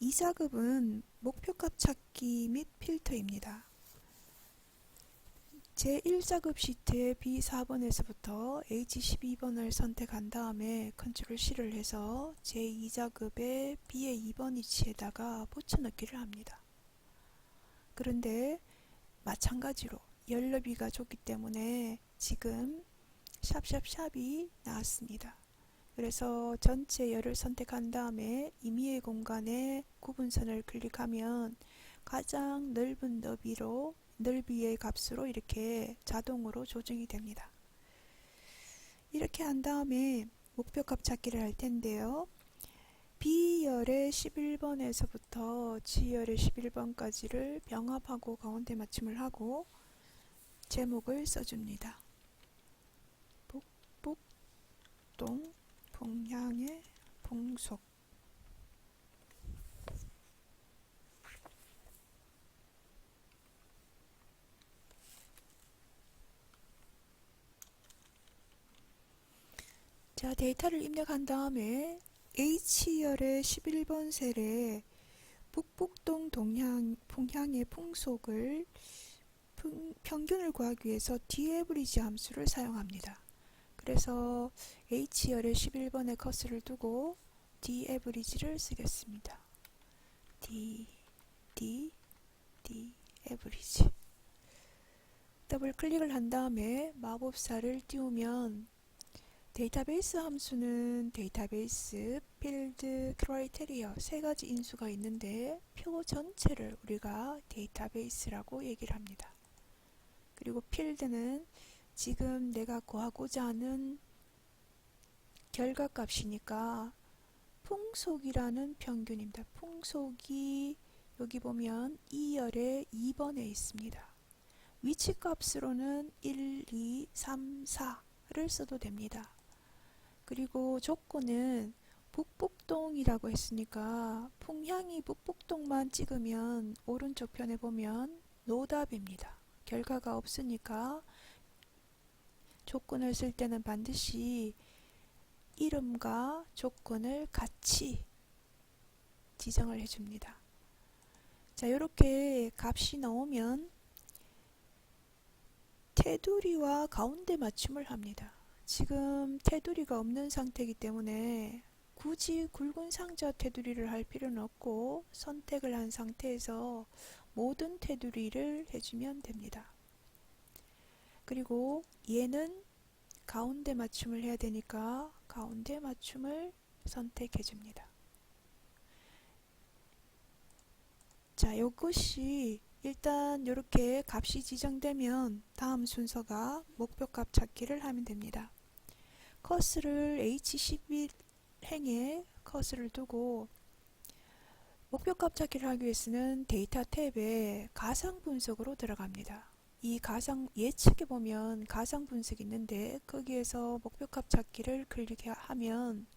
2작업은 목표값 찾기 및 필터입니다. 제1작업 시트의 B4번에서부터 H12번을 선택한 다음에 컨트롤 C를 해서 제2작업의 B의 2번 위치에다가 붙여넣기를 합니다. 그런데 마찬가지로 열 너비가 좁기 때문에 지금 샵샵샵이 나왔습니다. 그래서 전체 열을 선택한 다음에 임의의 공간에 구분선을 클릭하면 가장 넓은 넓이의 값으로 이렇게 자동으로 조정이 됩니다. 이렇게 한 다음에 목표값 찾기를 할 텐데요. B열의 11번에서부터 G열의 11번까지를 병합하고 가운데 맞춤을 하고 제목을 써줍니다. 북북동 풍향의 풍속. 자, 데이터를 입력한 다음에 H열의 11번 셀에 북북동 풍향의 풍속을 평균을 구하기 위해서 dAverage 함수를 사용합니다. 그래서 H열의 11번에 커서를 두고 dAverage를 쓰겠습니다. dAverage. 더블 클릭을 한 다음에 마법사를 띄우면 데이터베이스 함수는 데이터베이스, 필드, 크라이테리어 세 가지 인수가 있는데 표 전체를 우리가 데이터베이스라고 얘기를 합니다. 그리고 필드는 지금 내가 구하고자 하는 결과값이니까 풍속이라는 평균입니다. 풍속이 여기 보면 2열의 2번에 있습니다. 위치값으로는 1, 2, 3, 4를 써도 됩니다. 그리고 조건은 북북동이라고 했으니까 풍향이 북북동만 찍으면 오른쪽 편에 보면 노답입니다. 결과가 없으니까 조건을 쓸 때는 반드시 이름과 조건을 같이 지정을 해줍니다. 자, 이렇게 값이 나오면 테두리와 가운데 맞춤을 합니다. 지금 테두리가 없는 상태이기 때문에 굳이 굵은 상자 테두리를 할 필요는 없고 선택을 한 상태에서 모든 테두리를 해주면 됩니다. 그리고 얘는 가운데 맞춤을 해야 되니까 가운데 맞춤을 선택해 줍니다. 자, 이것이 일단 이렇게 값이 지정되면 다음 순서가 목표값 찾기를 하면 됩니다. 커스를 H11행에 커스를 두고 목표값 찾기를 하기 위해서는 데이터 탭에 가상 분석으로 들어갑니다. 이 가상 예측에 보면 가상 분석이 있는데 거기에서 목표값 찾기를 클릭하면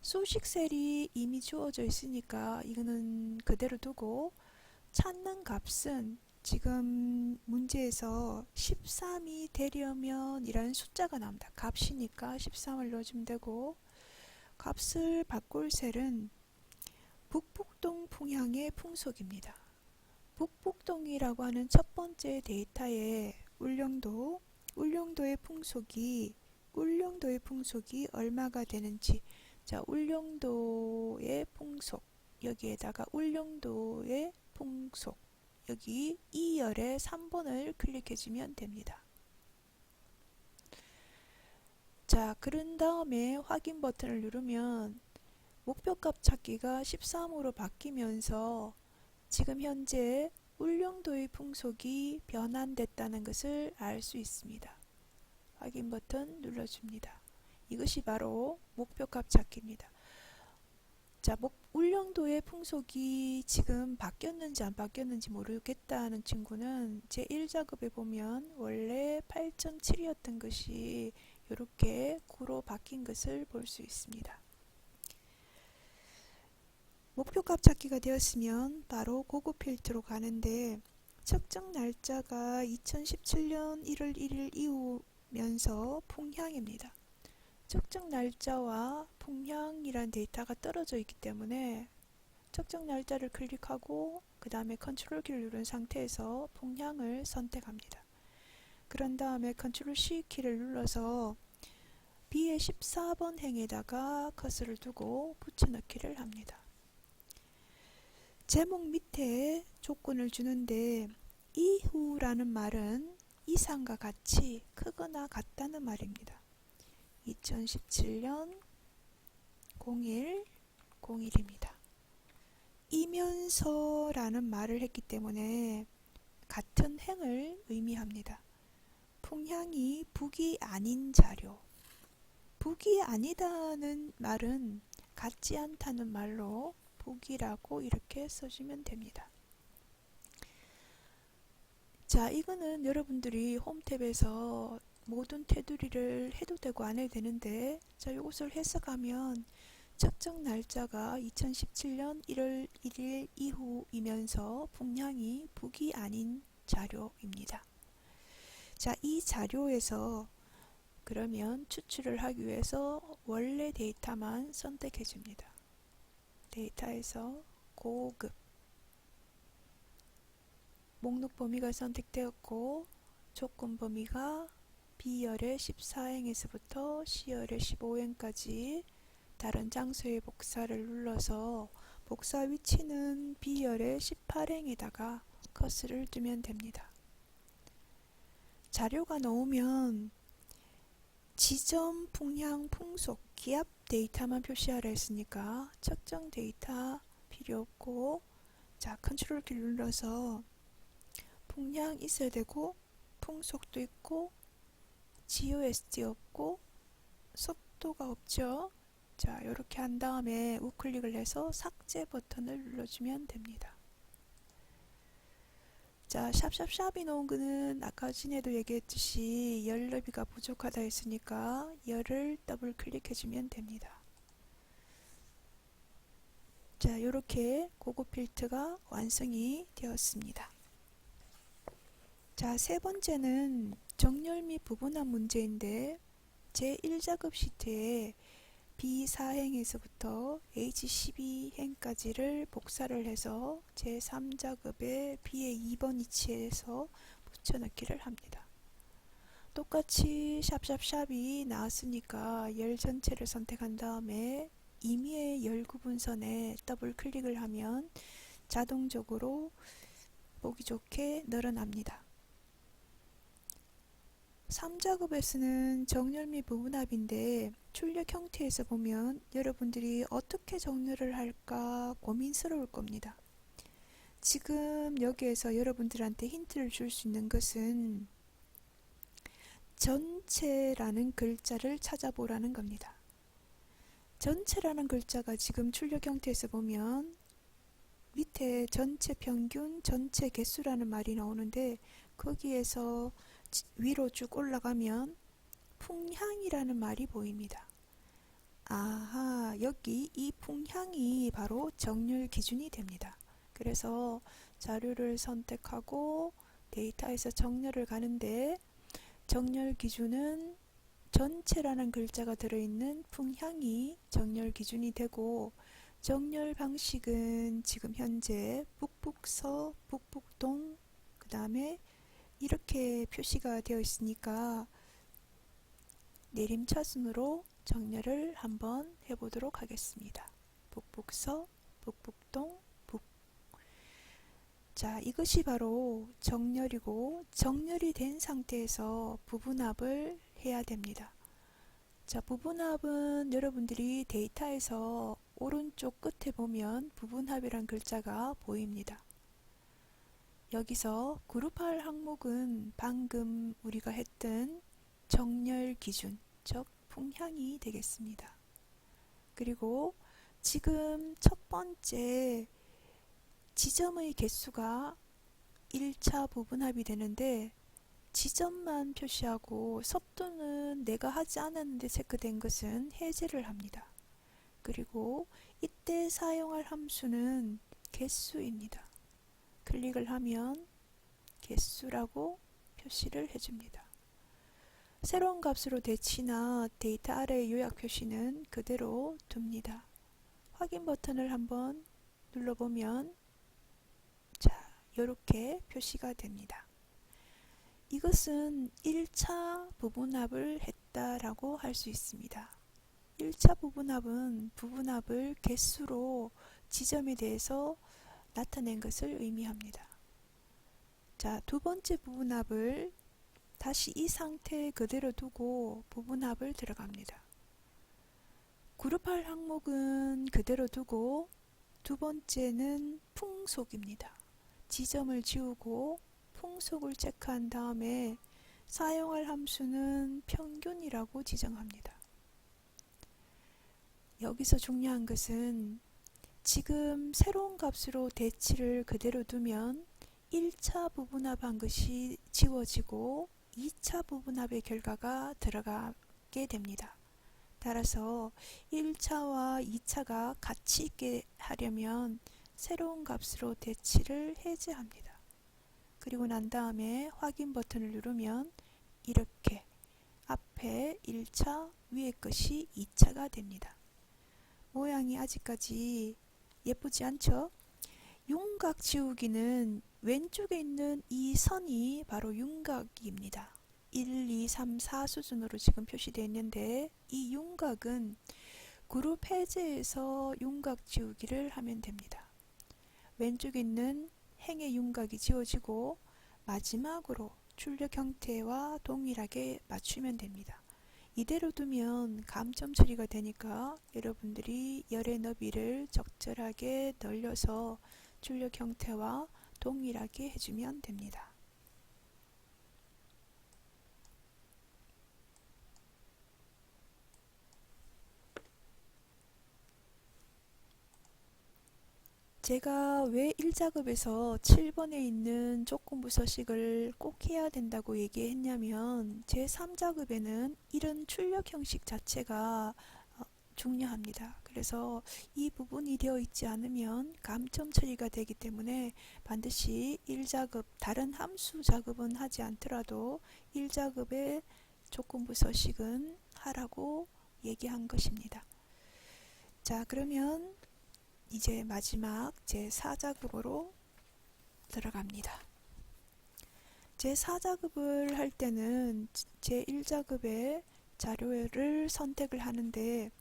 소식 셀이 이미 주어져 있으니까 이거는 그대로 두고 찾는 값은 지금 문제에서 13이 되려면 이라는 숫자가 나옵니다. 값이니까 13을 넣어주면 되고 값을 바꿀 셀은 북북동 풍향의 풍속입니다. 북북동이라고 하는 첫 번째 데이터의 울릉도의 풍속이 얼마가 되는지, 자, 울릉도의 풍속, 여기에다가 울릉도의 풍속, 여기 2열의 3번을 클릭해주면 됩니다. 자, 그런 다음에 확인 버튼을 누르면 목표값 찾기가 13으로 바뀌면서 지금 현재 울릉도의 풍속이 변환됐다는 것을 알 수 있습니다. 확인 버튼 눌러줍니다. 이것이 바로 목표값 찾기입니다. 자, 울릉도의 풍속이 지금 바뀌었는지 안 바뀌었는지 모르겠다는 친구는 제1작업에 보면 원래 8.7이었던 것이 이렇게 9로 바뀐 것을 볼 수 있습니다. 목표값 찾기가 되었으면 바로 고급 필터로 가는데 측정 날짜가 2017년 1월 1일 이후면서 풍향입니다. 측정 날짜와 풍향이란 데이터가 떨어져 있기 때문에 측정 날짜를 클릭하고 그 다음에 컨트롤 키를 누른 상태에서 풍량을 선택합니다. 그런 다음에 컨트롤 C 키를 눌러서 B의 14번 행에다가 커서를 두고 붙여넣기를 합니다. 제목 밑에 조건을 주는데 이후라는 말은 이상과 같이 크거나 같다는 말입니다. 2017년 01, 01입니다. 이면서라는 말을 했기 때문에 같은 행을 의미합니다. 풍향이 북이 아닌 자료. 북이 아니다는 말은 같지 않다는 말로 북이라고 이렇게 써주면 됩니다. 자, 이거는 여러분들이 홈탭에서 모든 테두리를 해도 되고 안 해도 되는데, 자, 이것을 해석하면 측정 날짜가 2017년 1월 1일 이후이면서 풍량이 북이 아닌 자료입니다. 자, 이 자료에서 그러면 추출을 하기 위해서 원래 데이터만 선택해 줍니다. 데이터에서 고급 목록 범위가 선택되었고 조건 범위가 B열의 14행에서부터 C열의 15행까지 다른 장소의 복사를 눌러서 복사 위치는 B열의 18행에다가 커서를 두면 됩니다. 자료가 나오면 지점, 풍향, 풍속, 기압 데이터만 표시하라 했으니까 측정 데이터 필요 없고, 자, 컨트롤 키 눌러서 풍량 있어야 되고 풍속도 있고 GOST 없고 속도가 없죠. 자, 이렇게 한 다음에 우클릭을 해서 삭제 버튼을 눌러주면 됩니다. 자, 샵샵샵이 나온 거는 아까 전에도 얘기했듯이 열 너비가 부족하다 했으니까 열을 더블 클릭해주면 됩니다. 자, 이렇게 고급 필터가 완성이 되었습니다. 자, 세 번째는 정렬 및 부분합 문제인데 제1작업 시트에 B4행에서부터 H12행까지를 복사를 해서 제3작업에 B의 2번 위치에서 붙여넣기를 합니다. 똑같이 샵샵샵이 나왔으니까 열 전체를 선택한 다음에 임의의 열 구분선에 더블 클릭을 하면 자동적으로 보기 좋게 늘어납니다. 3작업에서는 정렬 및 부분합인데 출력 형태에서 보면 여러분들이 어떻게 정렬을 할까 고민스러울 겁니다. 지금 여기에서 여러분들한테 힌트를 줄 수 있는 것은 전체라는 글자를 찾아보라는 겁니다. 전체라는 글자가 지금 출력 형태에서 보면 밑에 전체 평균, 전체 개수라는 말이 나오는데 거기에서 위로 쭉 올라가면 풍향이라는 말이 보입니다. 아하, 여기 이 풍향이 바로 정렬 기준이 됩니다. 그래서 자료를 선택하고 데이터에서 정렬을 가는데 정렬 기준은 전체라는 글자가 들어있는 풍향이 정렬 기준이 되고, 정렬 방식은 지금 현재 북북서, 북북동, 그 다음에 이렇게 표시가 되어 있으니까 내림차순으로 정렬을 한번 해보도록 하겠습니다. 북북서, 북북동, 북. 자, 이것이 바로 정렬이고, 정렬이 된 상태에서 부분합을 해야 됩니다. 자, 부분합은 여러분들이 데이터에서 오른쪽 끝에 보면 부분합이란 글자가 보입니다. 여기서 그룹할 항목은 방금 우리가 했던 정렬 기준, 즉 풍향이 되겠습니다. 그리고 지금 첫 번째 지점의 개수가 1차 부분합이 되는데 지점만 표시하고 속도는 내가 하지 않았는데 체크된 것은 해제를 합니다. 그리고 이때 사용할 함수는 개수입니다. 클릭을 하면 개수라고 표시를 해줍니다. 새로운 값으로 대치나 데이터 아래의 요약 표시는 그대로 둡니다. 확인 버튼을 한번 눌러보면 자, 이렇게 표시가 됩니다. 이것은 1차 부분합을 했다라고 할 수 있습니다. 1차 부분합은 부분합을 개수로 지점에 대해서 나타낸 것을 의미합니다. 자, 두 번째 부분합을 다시 이 상태 그대로 두고 부분합을 들어갑니다. 그룹할 항목은 그대로 두고 두 번째는 풍속입니다. 지점을 지우고 풍속을 체크한 다음에 사용할 함수는 평균이라고 지정합니다. 여기서 중요한 것은 지금 새로운 값으로 대치를 그대로 두면 1차 부분합한 것이 지워지고 2차 부분합의 결과가 들어가게 됩니다. 따라서 1차와 2차가 같이 있게 하려면 새로운 값으로 대치를 해제합니다. 그리고 난 다음에 확인 버튼을 누르면 이렇게 앞에 1차, 위에 것이 2차가 됩니다. 모양이 아직까지 예쁘지 않죠? 윤곽 지우기는 왼쪽에 있는 이 선이 바로 윤곽입니다. 1, 2, 3, 4 수준으로 지금 표시되어 있는데 이 윤곽은 그룹 해제해서 윤곽 지우기를 하면 됩니다. 왼쪽에 있는 행의 윤곽이 지워지고 마지막으로 출력 형태와 동일하게 맞추면 됩니다. 이대로 두면 감점 처리가 되니까 여러분들이 열의 너비를 적절하게 늘려서 출력 형태와 동일하게 해주면 됩니다. 제가 왜 1작업에서 7번에 있는 조건부 서식을 꼭 해야 된다고 얘기했냐면 제 3작업에는 이런 출력 형식 자체가 중요합니다. 그래서 이 부분이 되어 있지 않으면 감점 처리가 되기 때문에 반드시 1작업, 다른 함수 작업은 하지 않더라도 1작업의 조건부 서식은 하라고 얘기한 것입니다. 자, 그러면 이제 마지막 제4작업으로 들어갑니다. 제4작업을 할 때는 제1작업의 자료를 선택을 하는데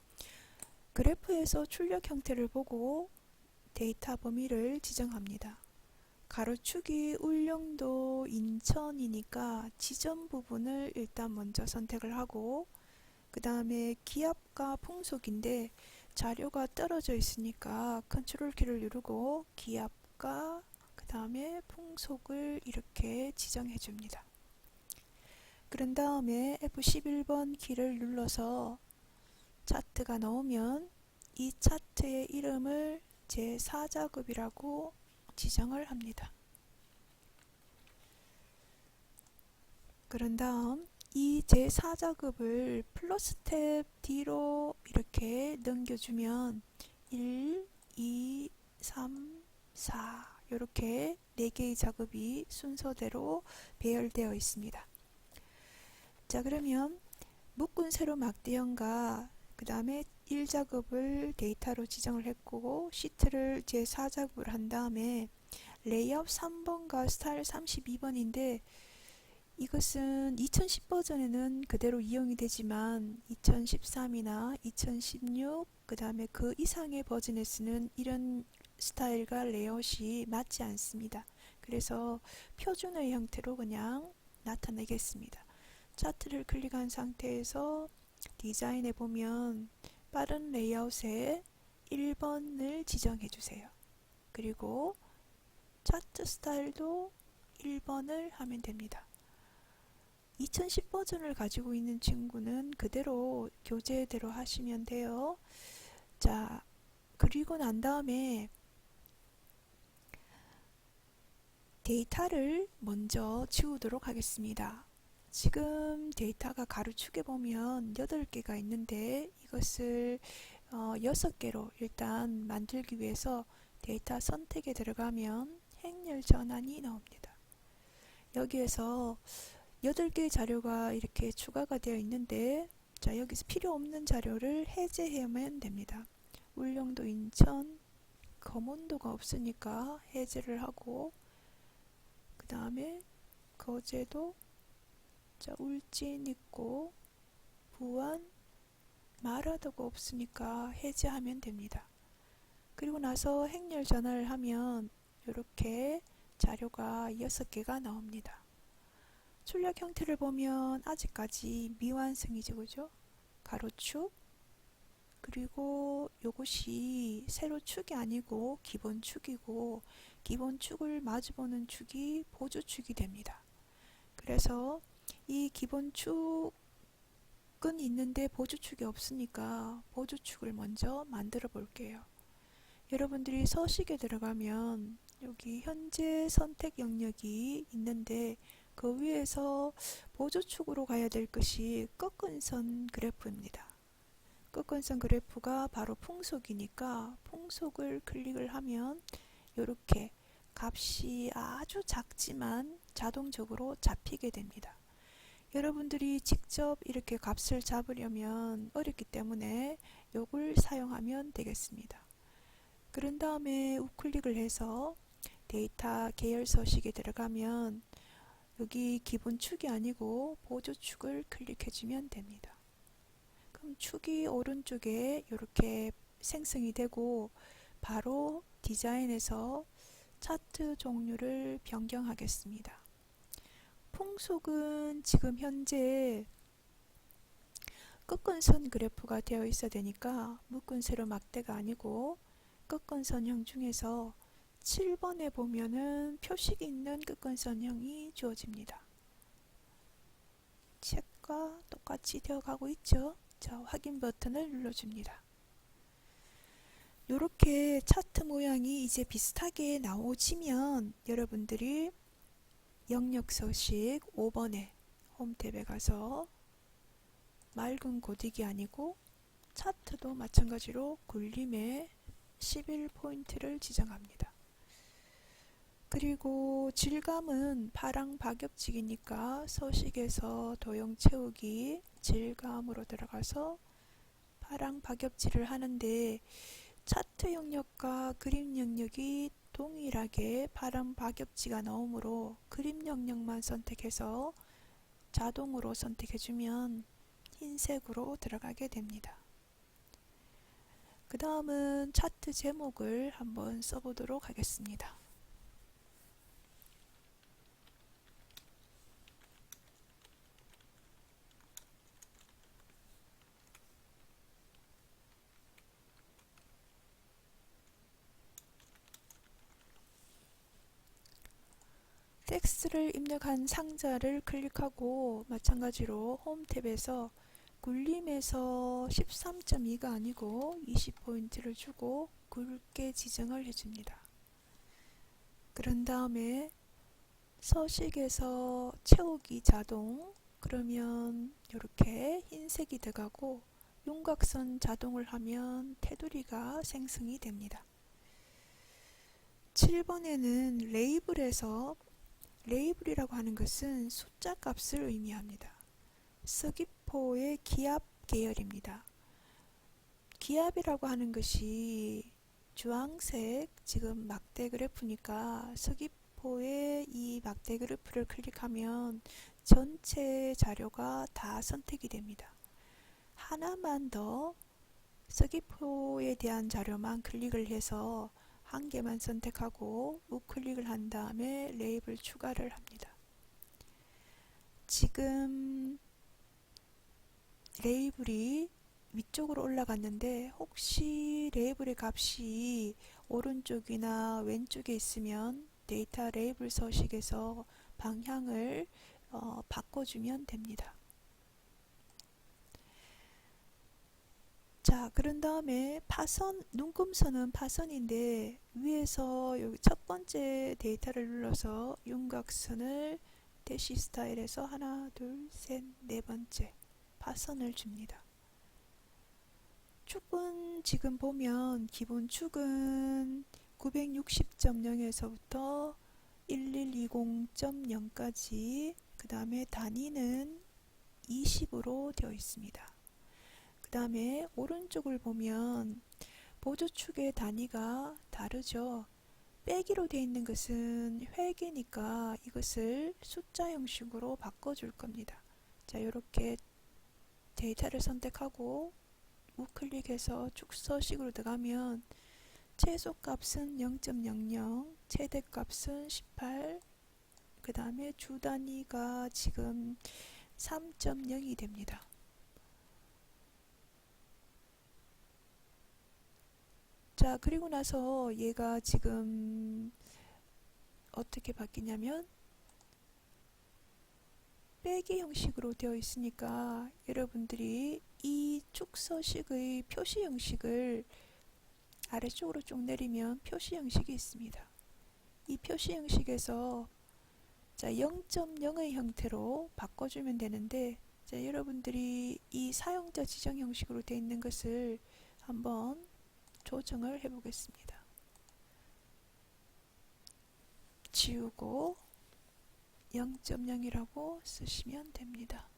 그래프에서 출력 형태를 보고 데이터 범위를 지정합니다. 가로축이 울릉도 인천이니까 지점 부분을 일단 먼저 선택을 하고 그 다음에 기압과 풍속인데 자료가 떨어져 있으니까 컨트롤 키를 누르고 기압과 그 다음에 풍속을 이렇게 지정해 줍니다. 그런 다음에 F11번 키를 눌러서 차트가 나오면 이 차트의 이름을 제4작업이라고 지정을 합니다. 그런 다음 이 제4작업을 플러스 스텝 뒤로 이렇게 넘겨주면 1, 2, 3, 4 이렇게 4개의 작업이 순서대로 배열되어 있습니다. 자, 그러면 묶은 세로 막대형과 그 다음에 1작업을 데이터로 지정을 했고 시트를 제4작업을 한 다음에 레이아웃 3번과 스타일 32번인데 이것은 2010 버전에는 그대로 이용이 되지만 2013이나 2016 그 다음에 그 이상의 버전에 쓰는 이런 스타일과 레이아웃이 맞지 않습니다. 그래서 표준의 형태로 그냥 나타내겠습니다. 차트를 클릭한 상태에서 디자인에 보면 빠른 레이아웃에 1번을 지정해 주세요. 그리고 차트 스타일도 1번을 하면 됩니다. 2010 버전을 가지고 있는 친구는 그대로 교재대로 하시면 돼요. 자, 그리고 난 다음에 데이터를 먼저 지우도록 하겠습니다. 지금 데이터가 가로축에 보면 8개가 있는데 이것을 6개로 일단 만들기 위해서 데이터 선택에 들어가면 행렬 전환이 나옵니다. 여기에서 8개의 자료가 이렇게 추가가 되어 있는데 자, 여기서 필요 없는 자료를 해제하면 됩니다. 울릉도 인천 검온도가 없으니까 해제를 하고, 그 다음에 거제도, 자, 울진 있고, 부안, 마라도가 없으니까 해제하면 됩니다. 그리고 나서 행렬 전화를 하면 이렇게 자료가 6개가 나옵니다. 출력 형태를 보면 아직까지 미완성이죠, 그죠? 가로축, 그리고 요것이 세로축이 아니고 기본축이고, 기본축을 마주보는 축이 보조축이 됩니다. 그래서 이 기본축은 있는데 보조축이 없으니까 보조축을 먼저 만들어 볼게요. 여러분들이 서식에 들어가면 여기 현재 선택 영역이 있는데, 그 위에서 보조축으로 가야 될 것이 꺾은 선 그래프입니다. 꺾은 선 그래프가 바로 풍속이니까 풍속을 클릭을 하면 이렇게 값이 아주 작지만 자동적으로 잡히게 됩니다. 여러분들이 직접 이렇게 값을 잡으려면 어렵기 때문에 이걸 사용하면 되겠습니다. 그런 다음에 우클릭을 해서 데이터 계열 서식에 들어가면 여기 기본축이 아니고 보조축을 클릭해주면 됩니다. 그럼 축이 오른쪽에 이렇게 생성이 되고, 바로 디자인에서 차트 종류를 변경하겠습니다. 풍속은 지금 현재 꺾은 선 그래프가 되어 있어야 되니까 묶은 세로 막대가 아니고 꺾은 선형 중에서 7번에 보면은 표식이 있는 꺾은 선형이 주어집니다. 책과 똑같이 되어가고 있죠. 자, 확인 버튼을 눌러줍니다. 이렇게 차트 모양이 이제 비슷하게 나오지면 여러분들이 영역 서식 5번에 홈탭에 가서 맑은 고딕이 아니고 차트도 마찬가지로 굴림에 11포인트를 지정합니다. 그리고 질감은 파랑 박엽직이니까 서식에서 도형 채우기 질감으로 들어가서 파랑 박엽질을 하는데, 차트 영역과 그림 영역이 동일하게 파랑 박엽지가 나오므로 그림 영역만 선택해서 자동으로 선택해주면 흰색으로 들어가게 됩니다. 그 다음은 차트 제목을 한번 써보도록 하겠습니다. 텍스트를 입력한 상자를 클릭하고 마찬가지로 홈 탭에서 굴림에서 13.2가 아니고 20포인트를 주고 굵게 지정을 해줍니다. 그런 다음에 서식에서 채우기 자동, 그러면 이렇게 흰색이 들어가고 윤곽선 자동을 하면 테두리가 생성이 됩니다. 7번에는 레이블에서, 레이블이라고 하는 것은 숫자 값을 의미합니다. 서귀포의 기압 계열입니다. 기압이라고 하는 것이 주황색 지금 막대 그래프니까 서귀포의 이 막대 그래프를 클릭하면 전체 자료가 다 선택이 됩니다. 하나만 더 서귀포에 대한 자료만 클릭을 해서 한 개만 선택하고 우클릭을 한 다음에 레이블 추가를 합니다. 지금 레이블이 위쪽으로 올라갔는데 혹시 레이블의 값이 오른쪽이나 왼쪽에 있으면 데이터 레이블 서식에서 방향을 바꿔주면 됩니다. 자, 그런 다음에 파선, 눈금선은 파선인데 위에서 여기 첫 번째 데이터를 눌러서 윤곽선을 대시 스타일에서 하나, 둘, 셋, 네 번째 파선을 줍니다. 축은 지금 보면 기본 축은 960.0에서부터 1120.0까지, 그 다음에 단위는 20으로 되어 있습니다. 그 다음에 오른쪽을 보면 보조축의 단위가 다르죠. 빼기로 되어 있는 것은 회계니까 이것을 숫자 형식으로 바꿔줄 겁니다. 자, 이렇게 데이터를 선택하고 우클릭해서 축소식으로 들어가면 최소값은 0.00, 최대값은 18, 그 다음에 주 단위가 지금 3.0이 됩니다. 자, 그리고 나서 얘가 지금 어떻게 바뀌냐면 빼기 형식으로 되어 있으니까 여러분들이 이 축소식의 표시 형식을 아래쪽으로 쭉 내리면 표시 형식이 있습니다. 이 표시 형식에서 자, 0.0의 형태로 바꿔주면 되는데, 자, 여러분들이 이 사용자 지정 형식으로 되어 있는 것을 한번 조정을 해 보겠습니다. 지우고 0.0이라고 쓰시면 됩니다.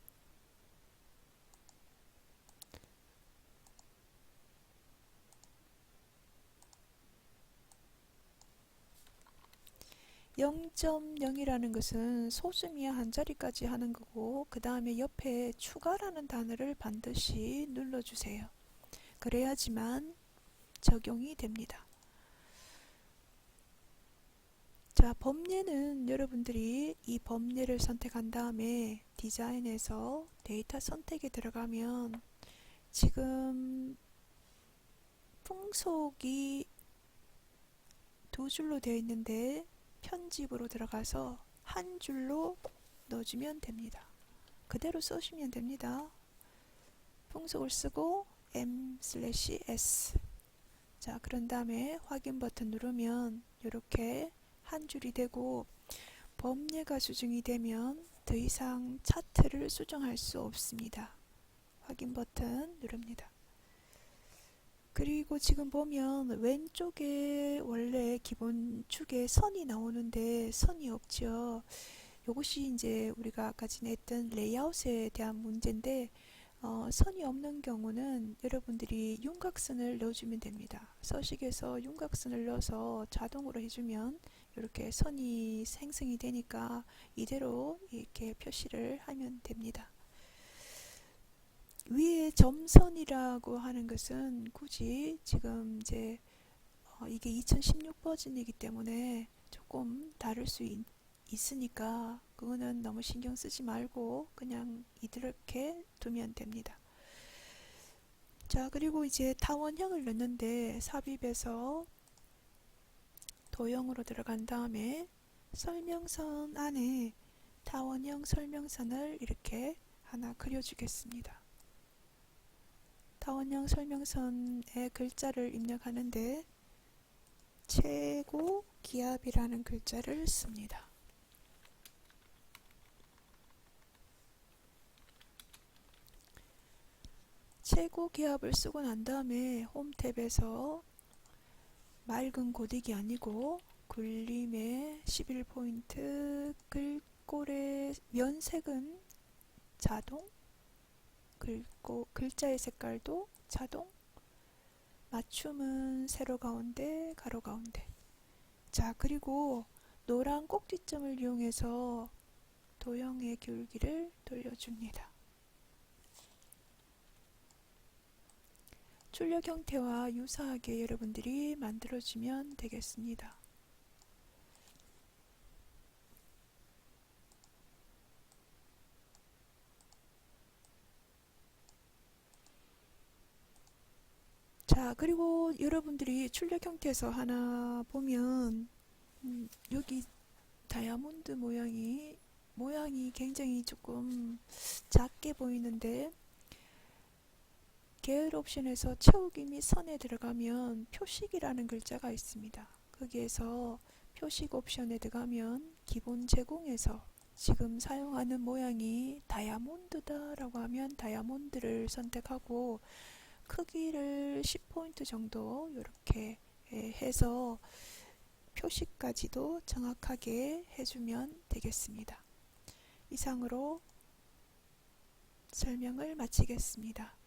(0.0) 이라는 것은 소수미와 한 자리까지 하는 거고, 그 다음에 옆에 추가라는 단어를 반드시 눌러주세요. 그래야지만 적용이 됩니다. 자, 범례는 여러분들이 이 범례를 선택한 다음에 디자인에서 데이터 선택에 들어가면 지금 풍속이 두 줄로 되어 있는데 편집으로 들어가서 한 줄로 넣어주면 됩니다. 그대로 쓰시면 됩니다. 풍속을 쓰고 m/s. 자, 그런 다음에 확인 버튼 누르면 이렇게 한 줄이 되고, 범례가 수정이 되면 더 이상 차트를 수정할 수 없습니다. 확인 버튼 누릅니다. 그리고 지금 보면 왼쪽에 원래 기본 축에 선이 나오는데 선이 없죠. 이것이 이제 우리가 아까 전에 했던 레이아웃에 대한 문제인데, 선이 없는 경우는 여러분들이 윤곽선을 넣어주면 됩니다. 서식에서 윤곽선을 넣어서 자동으로 해주면 이렇게 선이 생성이 되니까 이대로 이렇게 표시를 하면 됩니다. 위에 점선이라고 하는 것은 굳이 지금 이제 이게 2016 버전이기 때문에 조금 다를 수 있으니까 그거는 너무 신경 쓰지 말고 그냥 이렇게 두면 됩니다. 자, 그리고 이제 타원형을 넣는데 삽입에서 도형으로 들어간 다음에 설명선 안에 타원형 설명선을 이렇게 하나 그려주겠습니다. 타원형 설명선에 글자를 입력하는데 최고 기압이라는 글자를 씁니다. 최고 기압을 쓰고 난 다음에 홈 탭에서 맑은 고딕이 아니고 굴림의 11포인트, 글꼴의 면색은 자동, 글자의 색깔도 자동, 맞춤은 세로 가운데, 가로 가운데. 자, 그리고 노란 꼭지점을 이용해서 도형의 기울기를 돌려줍니다. 출력 형태와 유사하게 여러분들이 만들어주면 되겠습니다. 자, 그리고 여러분들이 출력 형태에서 하나 보면 여기 다이아몬드 모양이 굉장히 조금 작게 보이는데, 계열 옵션에서 채우기 및 선에 들어가면 표식이라는 글자가 있습니다. 거기에서 표식 옵션에 들어가면 기본 제공에서 지금 사용하는 모양이 다이아몬드다 라고 하면 다이아몬드를 선택하고 크기를 10포인트 정도 이렇게 해서 표시까지도 정확하게 해주면 되겠습니다. 이상으로 설명을 마치겠습니다.